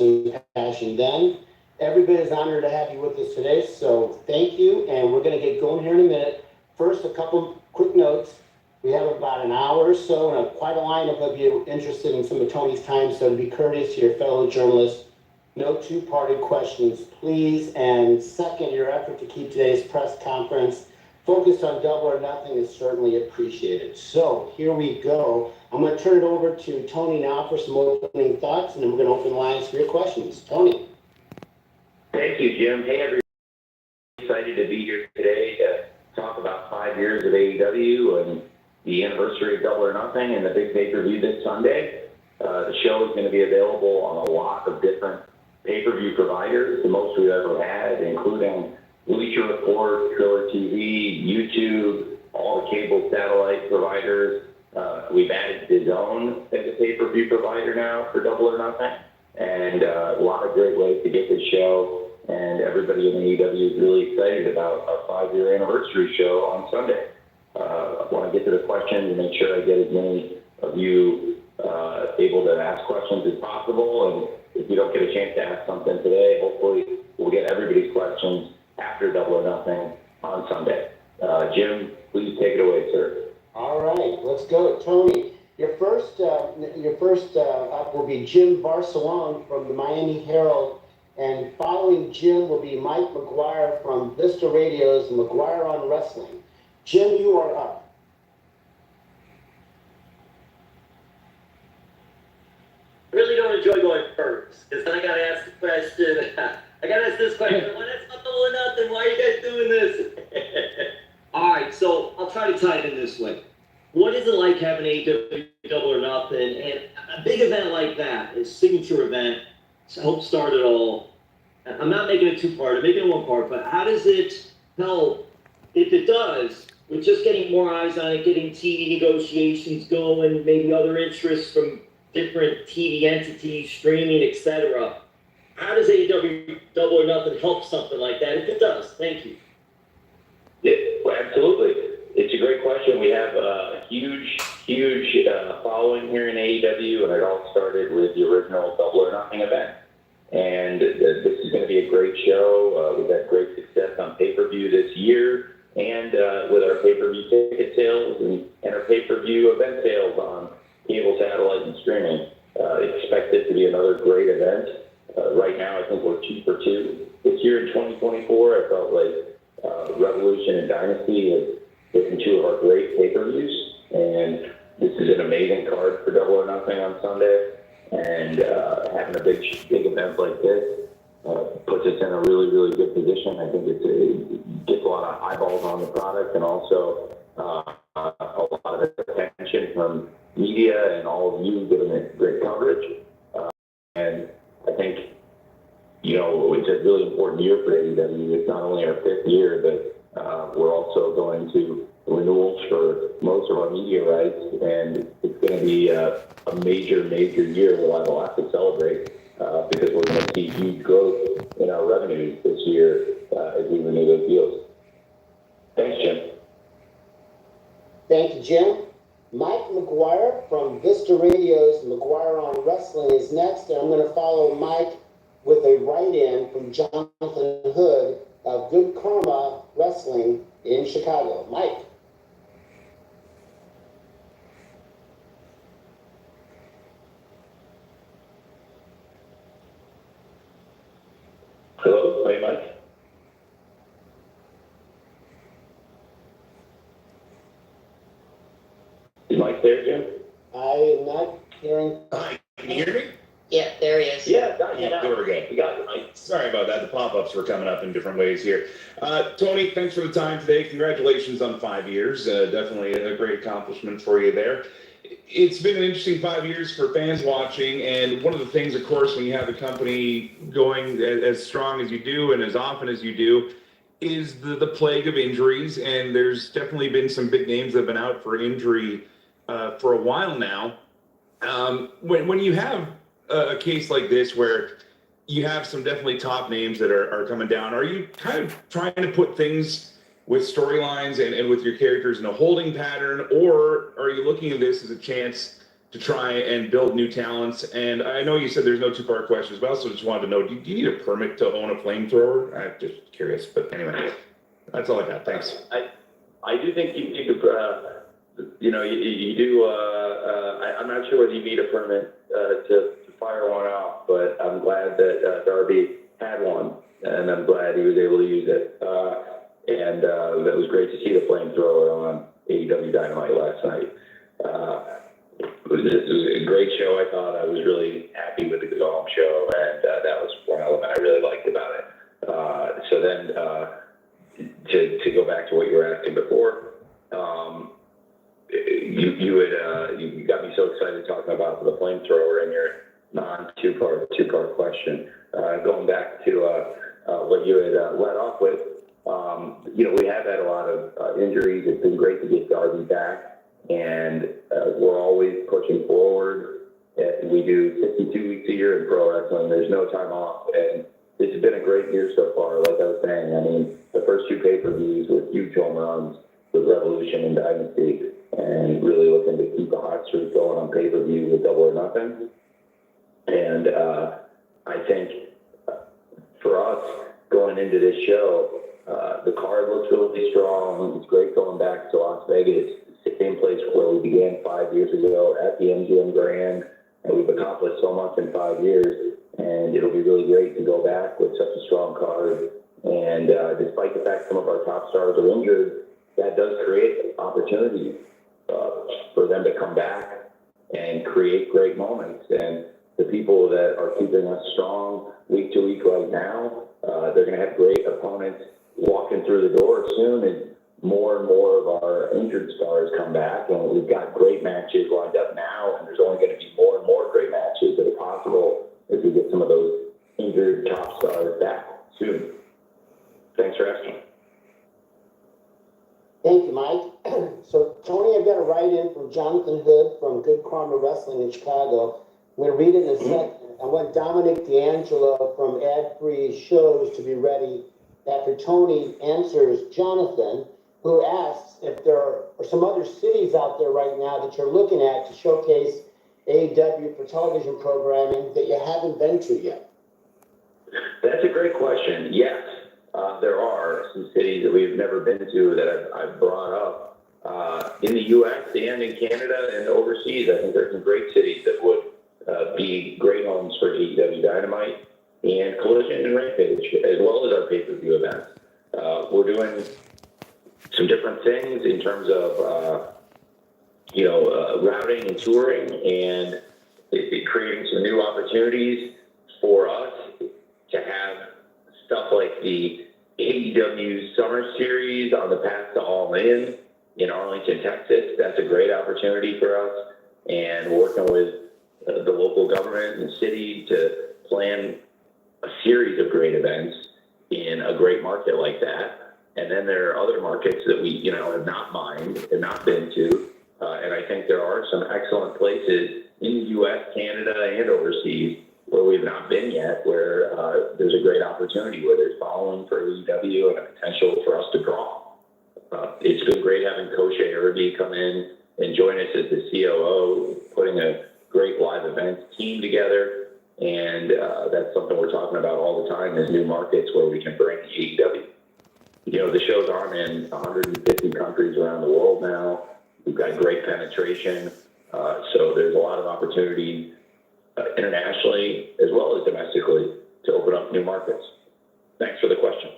and passion then. Everybody is honored to have you with us today, so thank you, and we're going to get going here in a minute. First, a couple quick notes. We have about an hour or so and quite a lineup of you interested in some of Tony's time, so to be courteous to your fellow journalists, no two-parted questions, please. And second, your effort to keep today's press conference focused on Double or Nothing is certainly appreciated. So here we go. I'm going to turn it over to Tony now for some opening thoughts, and then we're going to open the lines for your questions. Tony. Thank you, Jim. Hey, everybody. Excited to be here today to talk about 5 years of AEW and the anniversary of Double or Nothing and the big pay-per-view this Sunday. The show is going to be available on a lot of different pay-per-view providers, the most we've ever had, including Bleacher Report, Triller TV, YouTube, all the cable satellite providers. We've added DAZN as a pay-per-view provider now for Double or Nothing, and a lot of great ways to get this show. And everybody in AEW is really excited about our 5-year anniversary show on Sunday. I want to get to the questions and make sure I get as many of you able to ask questions as possible. And if you don't get a chance to ask something today, hopefully we'll get everybody's questions after Double or Nothing on Sunday. Jim, please take it away, sir. All right, let's go. Tony, your first up will be Jim Barcelone from the Miami Herald, and following Jim will be Mike McGuire from Vista Radio's McGuire on Wrestling. Jim, you are up. I really don't enjoy going first, because then I got to ask the question. I got to ask this question. Well, that's not Double or Nothing. Why are you guys doing this? All right, so I'll try to tie it in this way. What is it like having AEW Double or Nothing? And a big event like that, a signature event, to help start it all. I'm not making it two-part, I'm making it one part, but how does it help, if it does, with just getting more eyes on it, getting TV negotiations going, maybe other interests from different TV entities, streaming, etc.? How does AEW Double or Nothing help something like that, if it does? Thank you. Yeah, well, absolutely. It's a great question. We have a huge following here in AEW, and it all started with the original Double or Nothing event. And this is going to be a great show. We've had great success on pay-per-view this year, and with our pay-per-view ticket sales and our pay-per-view event sales on cable, satellite, and streaming. Expect it to be another great event. Right now, I think we're 2 for 2. This year in 2024, I felt like Revolution and Dynasty have been 2 of our great pay-per-views, and this is an amazing card for Double or Nothing on Sunday. And having a big event like this puts us in a really, really good position. I think it gets a lot of eyeballs on the product, and also a lot of attention from media and all of you giving it great coverage. And I think, it's a really important year for AEW. It's not only our 5th year, but we're also going to renewals for most of our media rights, and it's going to be a major year. We'll have a lot to celebrate because we're going to see huge growth in our revenues this year as we renew those deals. Thanks, Jim. Thank you, Jim. Mike McGuire from Vista Radio's McGuire on Wrestling is next, and I'm going to follow Mike with a write-in from Jonathan Hood of Good Karma Wrestling in Chicago. Mike. Hello, hey, Mike. Is Mike there, Jim? I am not hearing. Hi, can you hear me? Yeah, there he is. Yeah, got you now. There we go. We got you, Mike. Sorry about that. The pop-ups were coming up in different ways here. Tony, thanks for the time today. Congratulations on 5 years. Definitely a great accomplishment for you there. It's been an interesting 5 years for fans watching, and one of the things, of course, when you have the company going as strong as you do and as often as you do, is the plague of injuries, and there's definitely been some big names that have been out for injury for a while now. When you have a case like this where you have some definitely top names that are coming down, are you kind of trying to put things with storylines and with your characters in a holding pattern, or are you looking at this as a chance to try and build new talents. And I know you said there's no two-part questions, but I also just wanted to know, do you need a permit to own a flamethrower? I'm just curious, but anyway, that's all I got. Thanks. I do think you could, you do, I'm not sure whether you need a permit to fire one off, but I'm glad that Darby had one, and I'm glad he was able to use it. And that was great to see the flamethrower on AEW Dynamite last night. It was a great show. I thought I was really happy with the go home show, and that was one element I really liked about it. So then, to go back to what you were asking before, you got me so excited talking about the flamethrower in your two-part question. Going back to what you had led off with, we have had a lot of injuries. It's been great to get Darby back, and we're always pushing forward. We do 52 weeks a year in pro wrestling. There's no time off, and it's been a great year so far. Like I was saying, I mean, the first two pay-per-views with huge home runs with Revolution and Dynasty, and really looking to keep a hot streak going on pay-per-view with Double or Nothing. And I think for us going into this show, the card looks really strong. It's great going back to Las Vegas, the same place where we began 5 years ago at the MGM Grand, and we've accomplished so much in 5 years. And it'll be really great to go back with such a strong card. And despite the fact some of our top stars are injured, that does create opportunities for them to come back and create great moments. And the people that are keeping us strong week to week right now, they're going to have great opponents walking through the door soon, and more of our injured stars come back, and we've got great matches lined up now, and there's only going to be more and more great matches that are possible as we get some of those injured top stars back soon. Thanks for asking. Thank you, Mike. So, Tony, I've got a write-in from Jonathan Hood from Good Karma Wrestling in Chicago. I'm going to read it in a second. I want Dominic D'Angelo from Ad Free Shows to be ready after Tony answers Jonathan, who asks if there are some other cities out there right now that you're looking at to showcase AEW for television programming that you haven't been to yet. That's a great question. Yes, there are some cities that we've never been to that I've brought up. In the U.S. and in Canada and overseas, I think there's some great cities that would be great homes for AEW Dynamite and Collision and Rampage, as well as our pay-per-view events. We're doing some different things in terms of, routing and touring, and creating some new opportunities for us to have stuff like the AEW Summer Series on the Path to All in Arlington, Texas. That's a great opportunity for us, and working with the local government and city to plan a series of great events in a great market like that. And then there are other markets that we, have not mined and not been to. And I think there are some excellent places in the U.S., Canada, and overseas where we've not been yet, where there's a great opportunity, where there's following for AEW and a potential for us to draw. It's been great having Koshe Irby come in and join us as the COO, putting a great live event team together. And that's something we're talking about all the time, is new markets where we can bring AEW. The shows aren't in 150 countries around the world now. We've got great penetration. So there's a lot of opportunity internationally as well as domestically to open up new markets. Thanks for the question.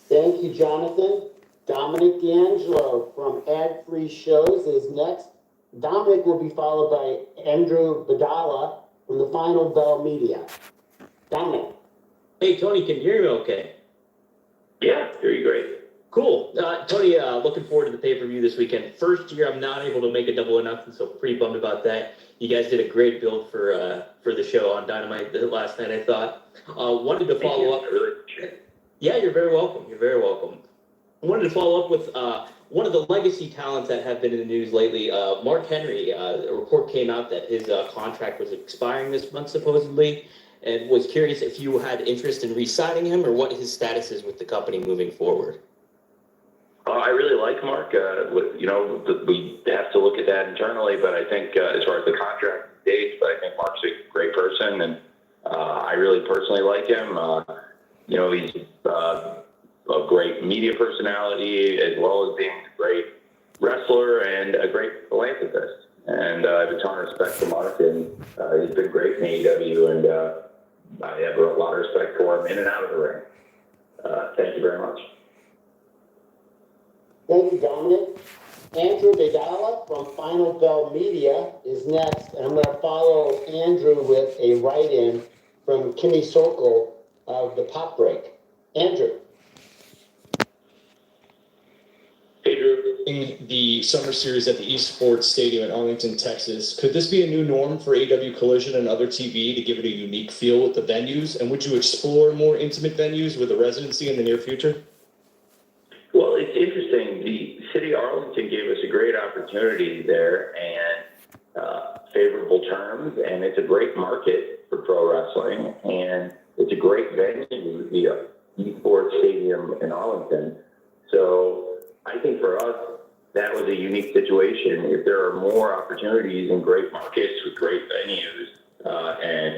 Thank you, Jonathan. Dominic D'Angelo from Ad Free Shows is next. Dominic will be followed by Andrew Badala from the Final Bell Media. Dominic. Hey, Tony, can you hear me okay? Yeah, hear you great. Cool. Tony, looking forward to the pay-per-view this weekend. First year I'm not able to make a double or nothing, so pretty bummed about that. You guys did a great build for the show on Dynamite last night, I thought. Wanted to follow up. I really appreciate it. Yeah, you're very welcome. You're very welcome. I wanted to follow up with one of the legacy talents that have been in the news lately, Mark Henry. A report came out that his contract was expiring this month, supposedly, and was curious if you had interest in re-signing him or what his status is with the company moving forward. I really like Mark. We have to look at that internally, but I think as far as the contract dates, but I think Mark's a great person, and I really personally like him. He's a great media personality as well as being a great wrestler and a great philanthropist. And I have a ton of respect for Mark, and he's been great in AEW, and I have a lot of respect for him in and out of the ring. Thank you very much. Thank you, Dominic. Andrew Bedala from Final Bell Media is next, and I'm going to follow Andrew with a write-in from Kimmy Sokol of the Pop Break. Andrew. Hey, Drew. In the summer series at the East Sports Stadium in Arlington, Texas, could this be a new norm for AEW Collision and other TV to give it a unique feel with the venues? And would you explore more intimate venues with a residency in the near future? Well, it's interesting. The city of Arlington gave us a great opportunity there and favorable terms, and it's a great market for pro wrestling, and it's a great venue, the East Sports Stadium in Arlington. So I think for us, that was a unique situation. If there are more opportunities in great markets with great venues, and